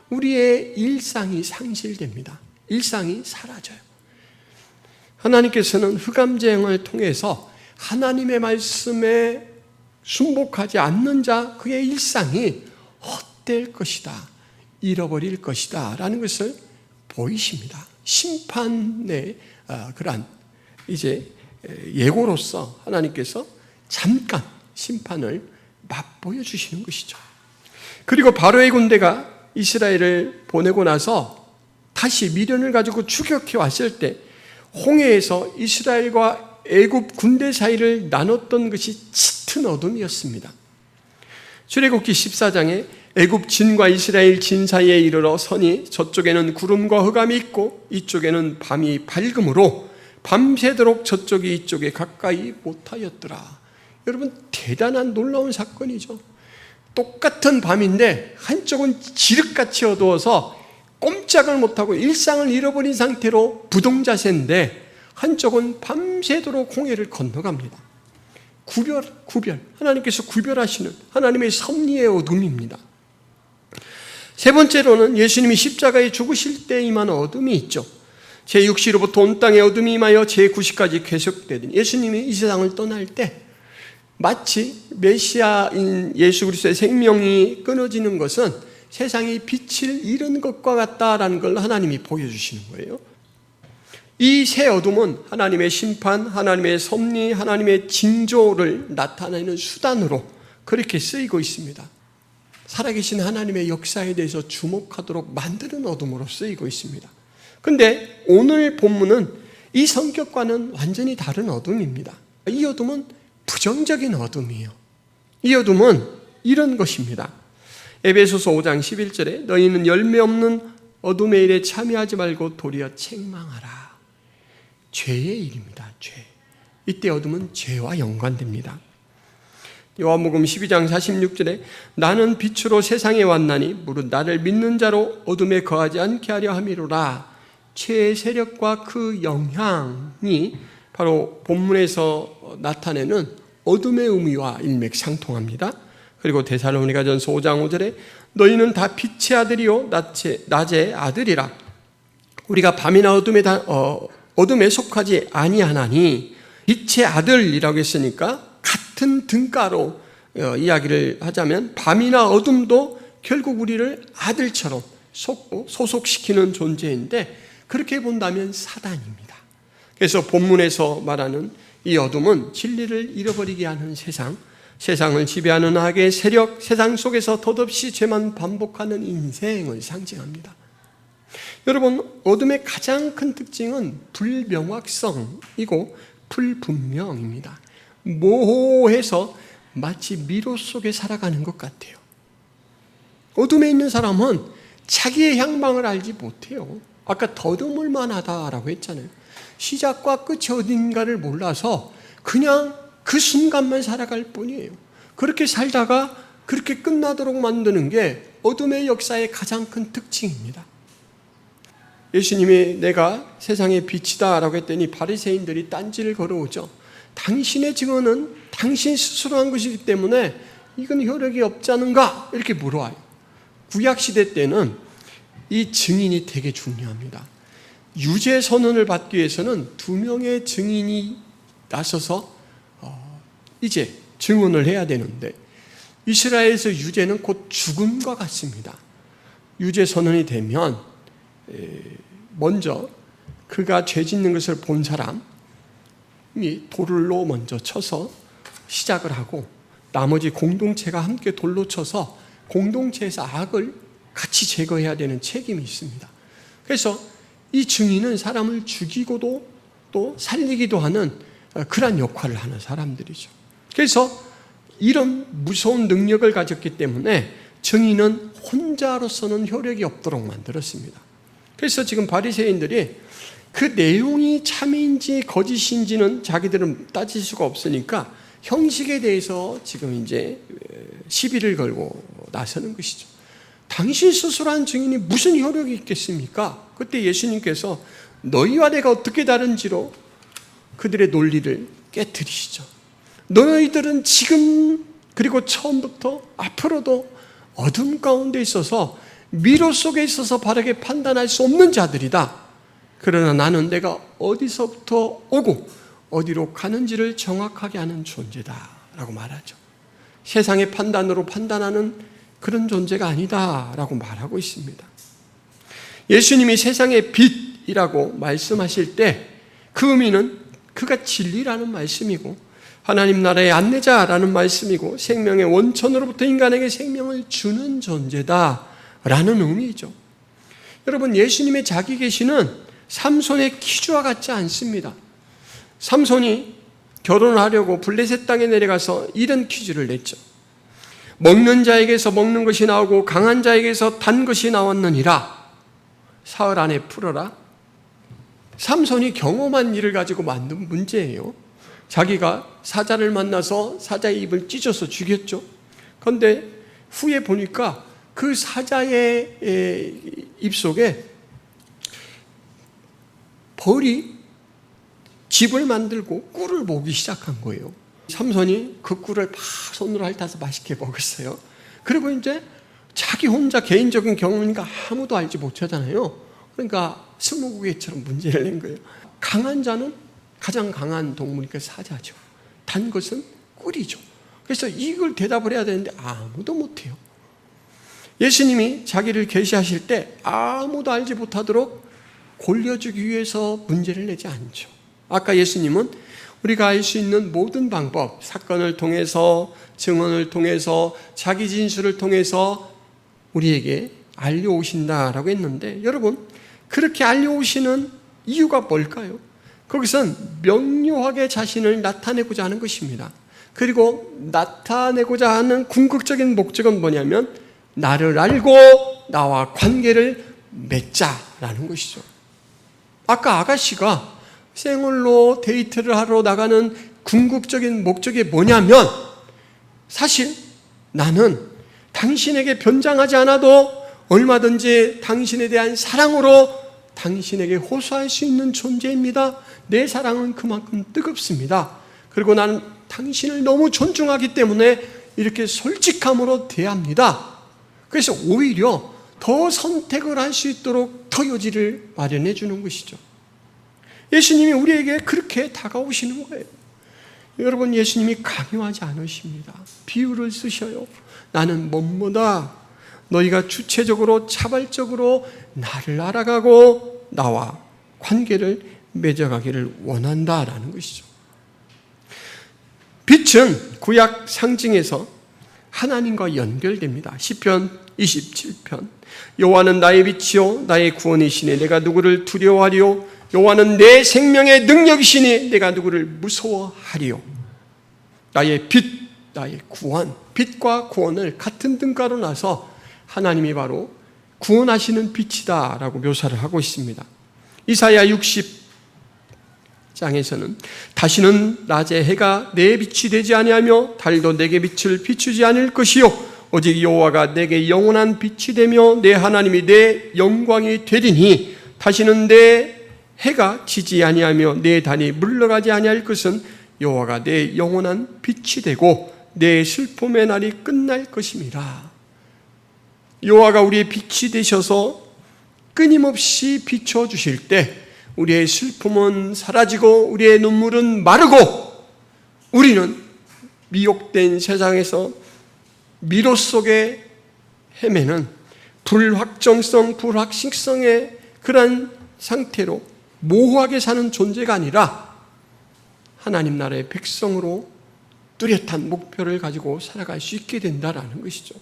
우리의 일상이 상실됩니다. 일상이 사라져요. 하나님께서는 흑암재앙을 통해서 하나님의 말씀에 순복하지 않는 자, 그의 일상이 파괴될 것이다, 잃어버릴 것이다 라는 것을 보이십니다. 심판의 그러한 이제 예고로서 하나님께서 잠깐 심판을 맛보여 주시는 것이죠. 그리고 바로의 군대가 이스라엘을 보내고 나서 다시 미련을 가지고 추격해 왔을 때 홍해에서 이스라엘과 애굽 군대 사이를 나눴던 것이 짙은 어둠이었습니다. 출애굽기 14장에 애굽 진과 이스라엘 진 사이에 이르러 서니 저쪽에는 구름과 흑암이 있고 이쪽에는 밤이 밝음으로 밤새도록 저쪽이 이쪽에 가까이 못하였더라. 여러분, 대단한 놀라운 사건이죠. 똑같은 밤인데 한쪽은 지륵같이 어두워서 꼼짝을 못하고 일상을 잃어버린 상태로 부동자세인데 한쪽은 밤새도록 홍해를 건너갑니다. 구별. 하나님께서 구별하시는 하나님의 섭리의 어둠입니다. 세 번째로는 예수님이 십자가에 죽으실 때 임한 어둠이 있죠. 제6시로부터 온 땅의 어둠이 임하여 제9시까지 계속되더니 예수님이 이 세상을 떠날 때 마치 메시아인 예수 그리스도의 생명이 끊어지는 것은 세상이 빛을 잃은 것과 같다라는 걸 하나님이 보여주시는 거예요. 이 새 어둠은 하나님의 심판, 하나님의 섭리, 하나님의 징조를 나타내는 수단으로 그렇게 쓰이고 있습니다. 살아계신 하나님의 역사에 대해서 주목하도록 만드는 어둠으로 쓰이고 있습니다. 그런데 오늘 본문은 이 성격과는 완전히 다른 어둠입니다. 이 어둠은 부정적인 어둠이에요. 이 어둠은 이런 것입니다. 에베소서 5장 11절에 너희는 열매 없는 어둠의 일에 참여하지 말고 도리어 책망하라. 죄의 일입니다. 죄. 이때 어둠은 죄와 연관됩니다. 요한복음 12장 46절에 나는 빛으로 세상에 왔나니 무릇 나를 믿는 자로 어둠에 거하지 않게 하려 함이로라. 죄의 세력과 그 영향이 바로 본문에서 나타내는 어둠의 의미와 일맥상통합니다. 그리고 데살로니가전서 5장 5절에 너희는 다 빛의 아들이요 낮의 아들이라. 우리가 밤이나 어둠에 속하지 아니하나니 빛의 아들이라고 했으니까 같은 등가로 이야기를 하자면 밤이나 어둠도 결국 우리를 아들처럼 소속시키는 존재인데 그렇게 본다면 사단입니다. 그래서 본문에서 말하는 이 어둠은 진리를 잃어버리게 하는 세상을 지배하는 악의 세력, 세상 속에서 덧없이 죄만 반복하는 인생을 상징합니다. 여러분, 어둠의 가장 큰 특징은 불명확성이고 불분명입니다. 모호해서 마치 미로 속에 살아가는 것 같아요. 어둠에 있는 사람은 자기의 향방을 알지 못해요. 아까 더듬을 만하다라고 했잖아요. 시작과 끝이 어딘가를 몰라서 그냥 그 순간만 살아갈 뿐이에요. 그렇게 살다가 그렇게 끝나도록 만드는 게 어둠의 역사의 가장 큰 특징입니다. 예수님이 내가 세상의 빛이다 라고 했더니 바리새인들이 딴지를 걸어오죠. 당신의 증언은 당신 스스로 한 것이기 때문에 이건 효력이 없지 않은가? 이렇게 물어와요. 구약시대 때는 이 증인이 되게 중요합니다. 유죄 선언을 받기 위해서는 2명의 증인이 나서서 이제 증언을 해야 되는데 이스라엘에서 유죄는 곧 죽음과 같습니다. 유죄 선언이 되면 먼저 그가 죄 짓는 것을 본 사람이 돌로 먼저 쳐서 시작을 하고 나머지 공동체가 함께 돌로 쳐서 공동체에서 악을 같이 제거해야 되는 책임이 있습니다. 그래서 이 증인은 사람을 죽이고도 또 살리기도 하는 그러한 역할을 하는 사람들이죠. 그래서 이런 무서운 능력을 가졌기 때문에 증인은 혼자로서는 효력이 없도록 만들었습니다. 그래서 지금 바리새인들이 그 내용이 참인지 거짓인지는 자기들은 따질 수가 없으니까 형식에 대해서 지금 이제 시비를 걸고 나서는 것이죠. 당신 스스로 한 증인이 무슨 효력이 있겠습니까? 그때 예수님께서 너희와 내가 어떻게 다른지로 그들의 논리를 깨트리시죠. 너희들은 지금 그리고 처음부터 앞으로도 어둠 가운데 있어서 미로 속에 있어서 바르게 판단할 수 없는 자들이다. 그러나 나는 내가 어디서부터 오고 어디로 가는지를 정확하게 아는 존재다 라고 말하죠. 세상의 판단으로 판단하는 그런 존재가 아니다라고 말하고 있습니다. 예수님이 세상의 빛이라고 말씀하실 때 그 의미는 그가 진리라는 말씀이고 하나님 나라의 안내자라는 말씀이고 생명의 원천으로부터 인간에게 생명을 주는 존재다라는 의미죠. 여러분, 예수님의 자기 계시는 삼손의 기주와 같지 않습니다. 삼손이 결혼하려고 블레셋 땅에 내려가서 이런 퀴즈를 냈죠. 먹는 자에게서 먹는 것이 나오고 강한 자에게서 단 것이 나왔느니라. 사흘 안에 풀어라. 삼손이 경험한 일을 가지고 만든 문제예요. 자기가 사자를 만나서 사자의 입을 찢어서 죽였죠. 그런데 후에 보니까 그 사자의 입속에 벌이 집을 만들고 꿀을 모기 시작한 거예요. 삼손이 그 꿀을 막 손으로 핥아서 맛있게 먹었어요. 그리고 이제 자기 혼자 개인적인 경험이니까 아무도 알지 못하잖아요. 그러니까 스무고개처럼 문제를 낸 거예요. 강한 자는 가장 강한 동물이니까 사자죠. 단 것은 꿀이죠. 그래서 이걸 대답을 해야 되는데 아무도 못해요. 예수님이 자기를 계시하실 때 아무도 알지 못하도록 골려주기 위해서 문제를 내지 않죠. 아까 예수님은 우리가 알 수 있는 모든 방법, 사건을 통해서, 증언을 통해서, 자기 진술을 통해서 우리에게 알려오신다라고 했는데, 여러분, 그렇게 알려오시는 이유가 뭘까요? 거기선 명료하게 자신을 나타내고자 하는 것입니다. 그리고 나타내고자 하는 궁극적인 목적은 뭐냐면 나를 알고 나와 관계를 맺자라는 것이죠. 아까 아가씨가 생얼로 데이트를 하러 나가는 궁극적인 목적이 뭐냐면 사실 나는 당신에게 변장하지 않아도 얼마든지 당신에 대한 사랑으로 당신에게 호소할 수 있는 존재입니다. 내 사랑은 그만큼 뜨겁습니다. 그리고 나는 당신을 너무 존중하기 때문에 이렇게 솔직함으로 대합니다. 그래서 오히려 더 선택을 할 수 있도록 더 여지를 마련해 주는 것이죠. 예수님이 우리에게 그렇게 다가오시는 거예요. 여러분, 예수님이 강요하지 않으십니다. 비유를 쓰셔요. 나는 뭐뭐다. 너희가 주체적으로 자발적으로 나를 알아가고 나와 관계를 맺어가기를 원한다라는 것이죠. 빛은 구약 상징에서 하나님과 연결됩니다. 시편 27편 여호와는 나의 빛이요 나의 구원이시니 내가 누구를 두려워하리요 여호와는 내 생명의 능력이시니 내가 누구를 무서워하리요. 나의 빛, 나의 구원, 빛과 구원을 같은 등가로 놔서 하나님이 바로 구원하시는 빛이다 라고 묘사를 하고 있습니다. 이사야 60장에서는 다시는 낮에 해가 내 빛이 되지 아니하며 달도 내게 빛을 비추지 않을 것이요 오직 여호와가 내게 영원한 빛이 되며 내 하나님이 내 영광이 되리니 다시는 내 해가 지지 아니하며 내 달이 물러가지 아니할 것은 여호와가 내 영원한 빛이 되고 내 슬픔의 날이 끝날 것임이라. 여호와가 우리의 빛이 되셔서 끊임없이 비춰주실 때 우리의 슬픔은 사라지고 우리의 눈물은 마르고 우리는 미혹된 세상에서 미로 속에 헤매는 불확정성, 불확실성의 그러한 상태로 모호하게 사는 존재가 아니라 하나님 나라의 백성으로 뚜렷한 목표를 가지고 살아갈 수 있게 된다라는 것이죠.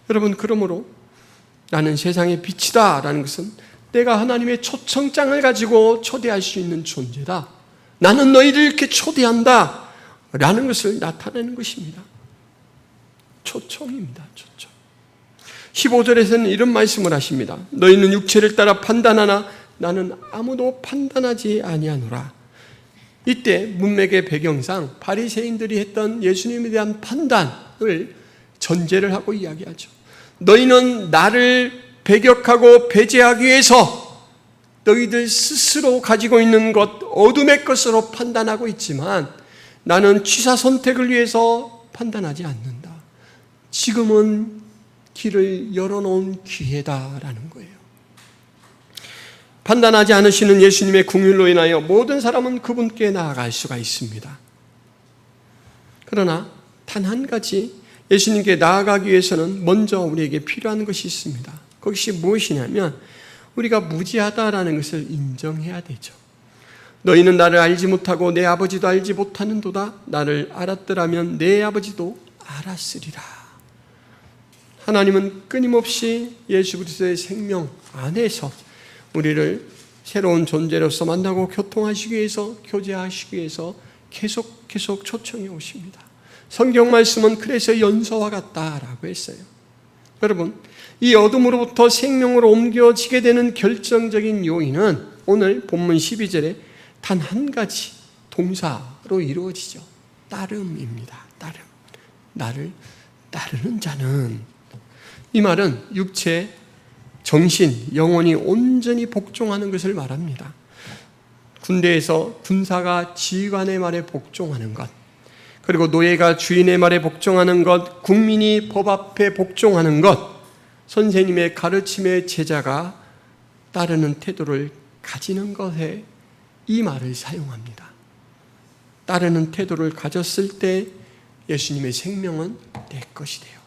여러분, 그러므로 나는 세상의 빛이다 라는 것은 내가 하나님의 초청장을 가지고 초대할 수 있는 존재다. 나는 너희를 이렇게 초대한다 라는 것을 나타내는 것입니다. 초청입니다. 초청. 15절에서는 이런 말씀을 하십니다. 너희는 육체를 따라 판단하나 나는 아무도 판단하지 아니하노라. 이때 문맥의 배경상 바리새인들이 했던 예수님에 대한 판단을 전제를 하고 이야기하죠. 너희는 나를 배격하고 배제하기 위해서 너희들 스스로 가지고 있는 것, 어둠의 것으로 판단하고 있지만 나는 취사 선택을 위해서 판단하지 않는다. 지금은 길을 열어놓은 기회다라는 거예요. 판단하지 않으시는 예수님의 긍휼로 인하여 모든 사람은 그분께 나아갈 수가 있습니다. 그러나 단 한 가지 예수님께 나아가기 위해서는 먼저 우리에게 필요한 것이 있습니다. 그것이 무엇이냐면 우리가 무지하다라는 것을 인정해야 되죠. 너희는 나를 알지 못하고 내 아버지도 알지 못하는도다. 나를 알았더라면 내 아버지도 알았으리라. 하나님은 끊임없이 예수 그리스도의 생명 안에서 우리를 새로운 존재로서 만나고 교통하시기 위해서, 교제하시기 위해서 계속 초청해 오십니다. 성경 말씀은 그래서 연서와 같다라고 했어요. 여러분, 이 어둠으로부터 생명으로 옮겨지게 되는 결정적인 요인은 오늘 본문 12절에 단 한 가지 동사로 이루어지죠. 따름입니다. 따름. 나를 따르는 자는. 이 말은 육체, 정신, 영혼이 온전히 복종하는 것을 말합니다. 군대에서 군사가 지휘관의 말에 복종하는 것, 그리고 노예가 주인의 말에 복종하는 것, 국민이 법 앞에 복종하는 것, 선생님의 가르침에 제자가 따르는 태도를 가지는 것에 이 말을 사용합니다. 따르는 태도를 가졌을 때 예수님의 생명은 내 것이 돼요.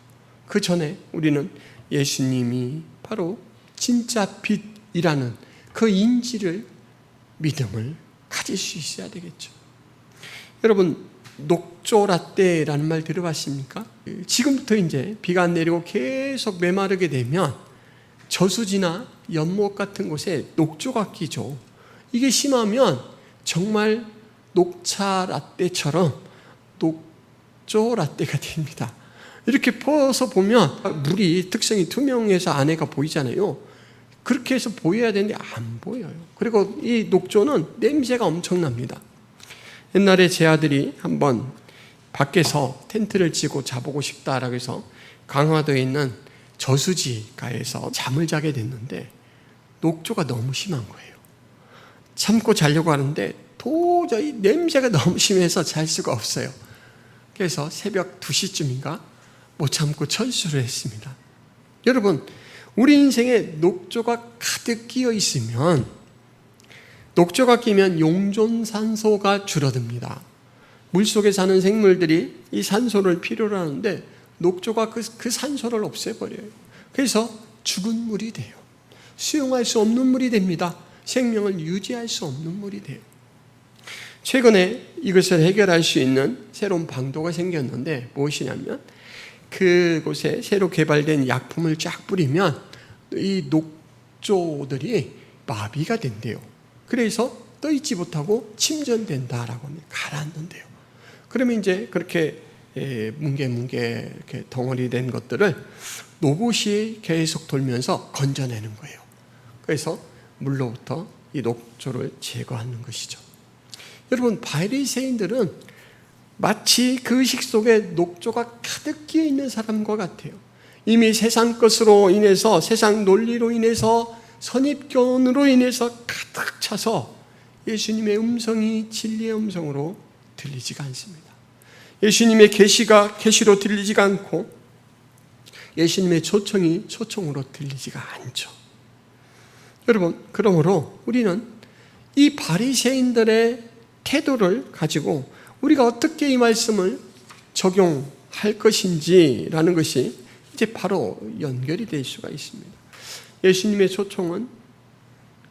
그 전에 우리는 예수님이 바로 진짜 빛이라는 그 인지를, 믿음을 가질 수 있어야 되겠죠. 여러분, 녹조라떼라는 말 들어봤습니까? 지금부터 이제 비가 안 내리고 계속 메마르게 되면 저수지나 연못 같은 곳에 녹조가 끼죠. 이게 심하면 정말 녹차 라떼처럼 녹조 라떼가 됩니다. 이렇게 퍼서 보면 물이 특성이 투명해서 안에가 보이잖아요. 그렇게 해서 보여야 되는데 안 보여요. 그리고 이 녹조는 냄새가 엄청납니다. 옛날에 제 아들이 한번 밖에서 텐트를 치고 자보고 싶다라고 해서 강화도에 있는 저수지가에서 잠을 자게 됐는데 녹조가 너무 심한 거예요. 참고 자려고 하는데 도저히 냄새가 너무 심해서 잘 수가 없어요. 그래서 새벽 2시쯤인가 못 참고 철수를 했습니다. 여러분, 우리 인생에 녹조가 가득 끼어 있으면, 녹조가 끼면 용존산소가 줄어듭니다. 물속에 사는 생물들이 이 산소를 필요로 하는데 녹조가 그 산소를 없애버려요. 그래서 죽은 물이 돼요. 수용할 수 없는 물이 됩니다. 생명을 유지할 수 없는 물이 돼요. 최근에 이것을 해결할 수 있는 새로운 방도가 생겼는데 무엇이냐면, 그곳에 새로 개발된 약품을 쫙 뿌리면 이 녹조들이 마비가 된대요. 그래서 떠있지 못하고 침전된다라고 합니다. 가라앉는데요. 그러면 이제 그렇게 뭉게 이렇게 덩어리 된 것들을 로봇이 계속 돌면서 건져내는 거예요. 그래서 물로부터 이 녹조를 제거하는 것이죠. 여러분, 바리새인들은 마치 그 의식 속에 녹조가 가득 끼어 있는 사람과 같아요. 이미 세상 것으로 인해서, 세상 논리로 인해서, 선입견으로 인해서 가득 차서 예수님의 음성이 진리의 음성으로 들리지가 않습니다. 예수님의 계시로 들리지가 않고 예수님의 초청이 초청으로 들리지가 않죠. 여러분, 그러므로 우리는 이 바리새인들의 태도를 가지고 우리가 어떻게 이 말씀을 적용할 것인지라는 것이 이제 바로 연결이 될 수가 있습니다. 예수님의 초청은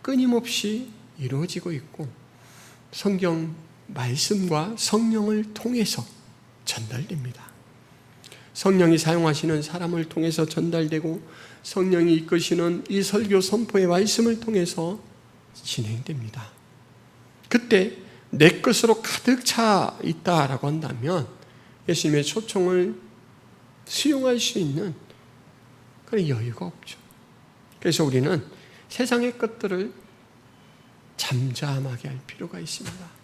끊임없이 이루어지고 있고 성경 말씀과 성령을 통해서 전달됩니다. 성령이 사용하시는 사람을 통해서 전달되고 성령이 이끄시는 이 설교 선포의 말씀을 통해서 진행됩니다. 그때 내 것으로 가득 차 있다라고 한다면 예수님의 초청을 수용할 수 있는 그런 여유가 없죠. 그래서 우리는 세상의 것들을 잠잠하게 할 필요가 있습니다.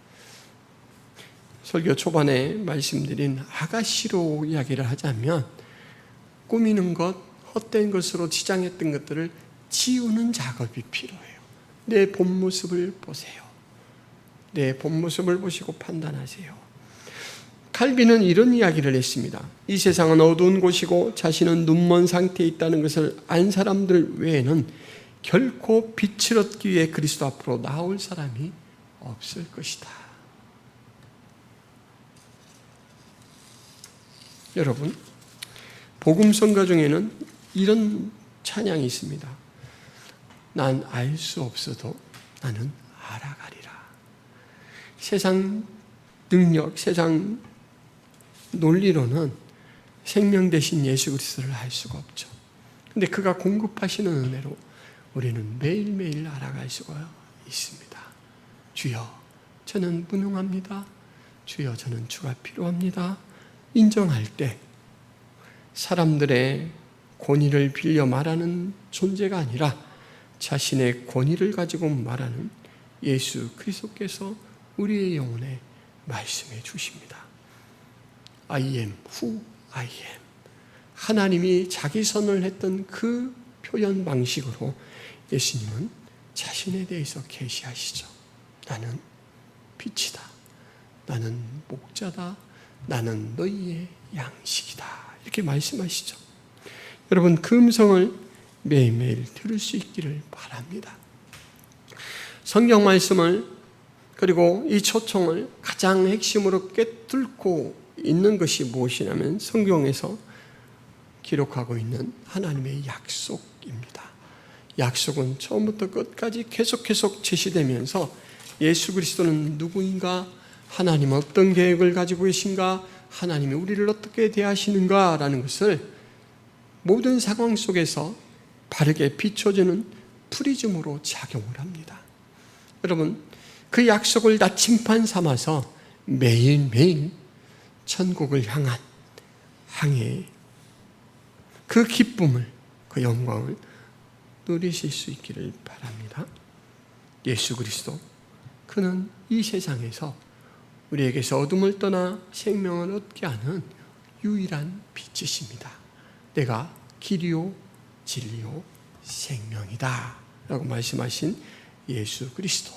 설교 초반에 말씀드린 아가씨로 이야기를 하자면 꾸미는 것, 헛된 것으로 치장했던 것들을 지우는 작업이 필요해요. 내 본 모습을 보세요. 내 본 모습을 보시고 판단하세요. 칼빈은 이런 이야기를 했습니다. 이 세상은 어두운 곳이고 자신은 눈먼 상태에 있다는 것을 안 사람들 외에는 결코 빛을 얻기 위해 그리스도 앞으로 나올 사람이 없을 것이다. 여러분, 복음성가 중에는 이런 찬양이 있습니다. 난 알 수 없어도 나는 알아가리라. 세상 능력, 세상 논리로는 생명 대신 예수 그리스도를 알 수가 없죠. 근데 그가 공급하시는 은혜로 우리는 매일매일 알아갈 수가 있습니다. 주여, 저는 무능합니다. 주여, 저는 주가 필요합니다. 인정할 때 사람들의 권위를 빌려 말하는 존재가 아니라 자신의 권위를 가지고 말하는 예수 그리스도께서 우리의 영혼에 말씀해 주십니다. I am who I am. 하나님이 자기 선언했던 그 표현 방식으로 예수님은 자신에 대해서 계시하시죠. 나는 빛이다. 나는 목자다. 나는 너희의 양식이다. 이렇게 말씀하시죠. 여러분, 그 음성을 매일매일 들을 수 있기를 바랍니다. 성경 말씀을 그리고 이 초청을 가장 핵심으로 꿰뚫고 있는 것이 무엇이냐면 성경에서 기록하고 있는 하나님의 약속입니다. 약속은 처음부터 끝까지 계속 제시되면서 예수 그리스도는 누구인가? 하나님 어떤 계획을 가지고 계신가? 하나님이 우리를 어떻게 대하시는가? 라는 것을 모든 상황 속에서 바르게 비춰주는 프리즘으로 작용을 합니다. 여러분, 그 약속을 나침반 삼아서 매일매일 천국을 향해 그 기쁨을, 그 영광을 누리실 수 있기를 바랍니다. 예수 그리스도, 그는 이 세상에서 우리에게서 어둠을 떠나 생명을 얻게 하는 유일한 빛이십니다. 내가 길이요 진리요 생명이다 라고 말씀하신 예수 그리스도,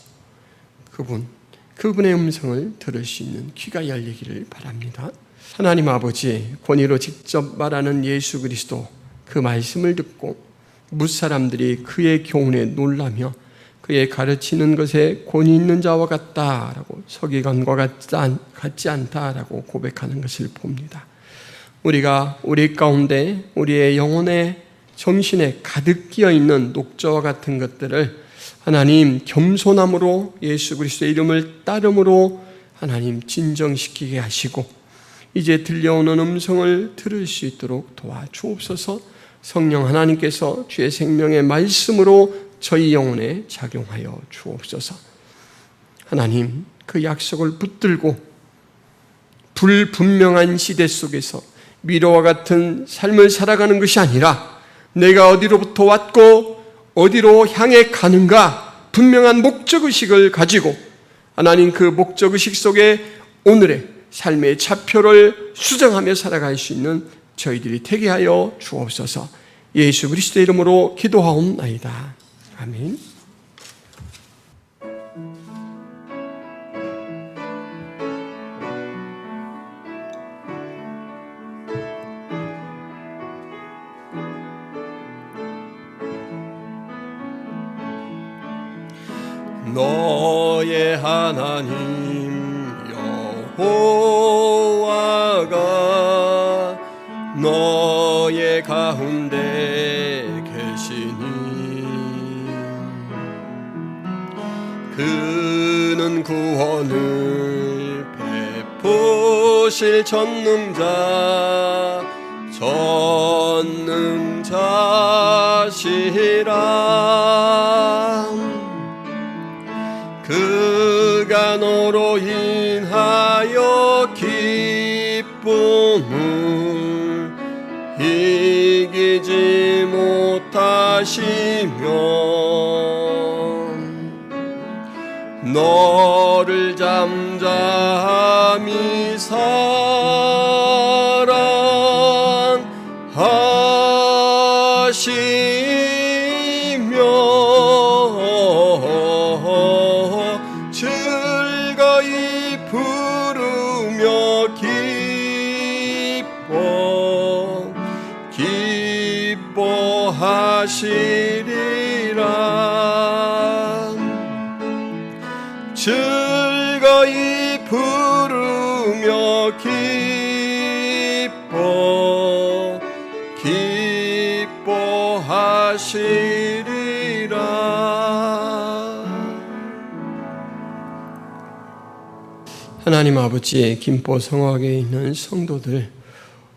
그분의 음성을 들을 수 있는 귀가 열리기를 바랍니다. 하나님 아버지 권위로 직접 말하는 예수 그리스도, 그 말씀을 듣고 뭇사람들이 그의 교훈에 놀라며 그의 가르치는 것에 권위 있는 자와 같다라고, 서기관과 같지 않다라고 고백하는 것을 봅니다. 우리가 우리 가운데 우리의 영혼에 정신에 가득 끼어 있는 녹저와 같은 것들을 하나님 겸손함으로 예수 그리스도의 이름을 따름으로 하나님 진정시키게 하시고 이제 들려오는 음성을 들을 수 있도록 도와주옵소서. 성령 하나님께서 주의 생명의 말씀으로 저희 영혼에 작용하여 주옵소서. 하나님, 그 약속을 붙들고 불분명한 시대 속에서 미로와 같은 삶을 살아가는 것이 아니라 내가 어디로부터 왔고 어디로 향해 가는가 분명한 목적의식을 가지고 하나님, 그 목적의식 속에 오늘의 삶의 차표를 수정하며 살아갈 수 있는 저희들이 되게 하여 주옵소서. 예수 그리스도의 이름으로 기도하옵나이다. 아멘. 너의 하나님 여호와가 너의 가운데 계시니 그는 구원을 베푸실 전능자시라. 그가 너로 인하여 기쁨을 이기지 못하시며 너를 잠잠히 사랑하시며 즐거이 부르며 기뻐하시리라. 즐거이 부르며 하시리라. 하나님 아버지의 김포 성악에 있는 성도들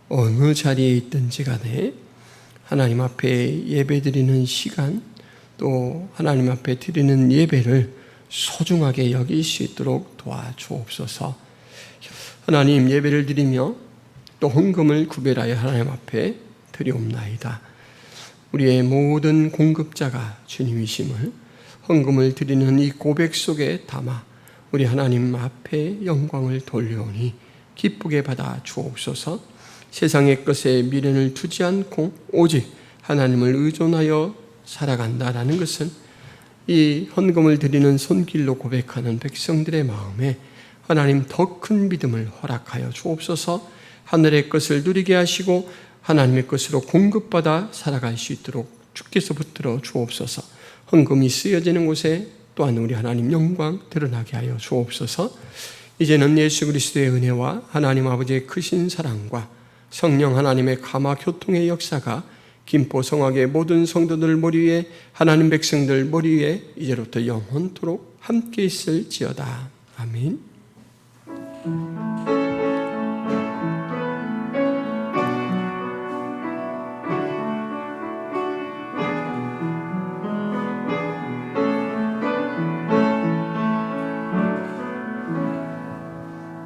어느 자리에 있든지 간에 하나님 앞에 예배드리는 시간, 또 하나님 앞에 드리는 예배를 소중하게 여길 수 있도록 도와주옵소서. 하나님, 예배를 드리며 또 헌금을 구별하여 하나님 앞에 드리옵나이다. 우리의 모든 공급자가 주님이심을 헌금을 드리는 이 고백 속에 담아 우리 하나님 앞에 영광을 돌려오니 기쁘게 받아 주옵소서. 세상의 것에 미련을 두지 않고 오직 하나님을 의존하여 살아간다라는 것은 이 헌금을 드리는 손길로 고백하는 백성들의 마음에 하나님 더 큰 믿음을 허락하여 주옵소서. 하늘의 것을 누리게 하시고 하나님의 것으로 공급받아 살아갈 수 있도록 주께서 붙들어 주옵소서. 헌금이 쓰여지는 곳에 또한 우리 하나님 영광 드러나게 하여 주옵소서. 이제는 예수 그리스도의 은혜와 하나님 아버지의 크신 사랑과 성령 하나님의 감화 교통의 역사가 김포 성악의 모든 성도들 머리 위에, 하나님 백성들 머리 위에 이제로부터 영원토록 함께 있을지어다. 아멘.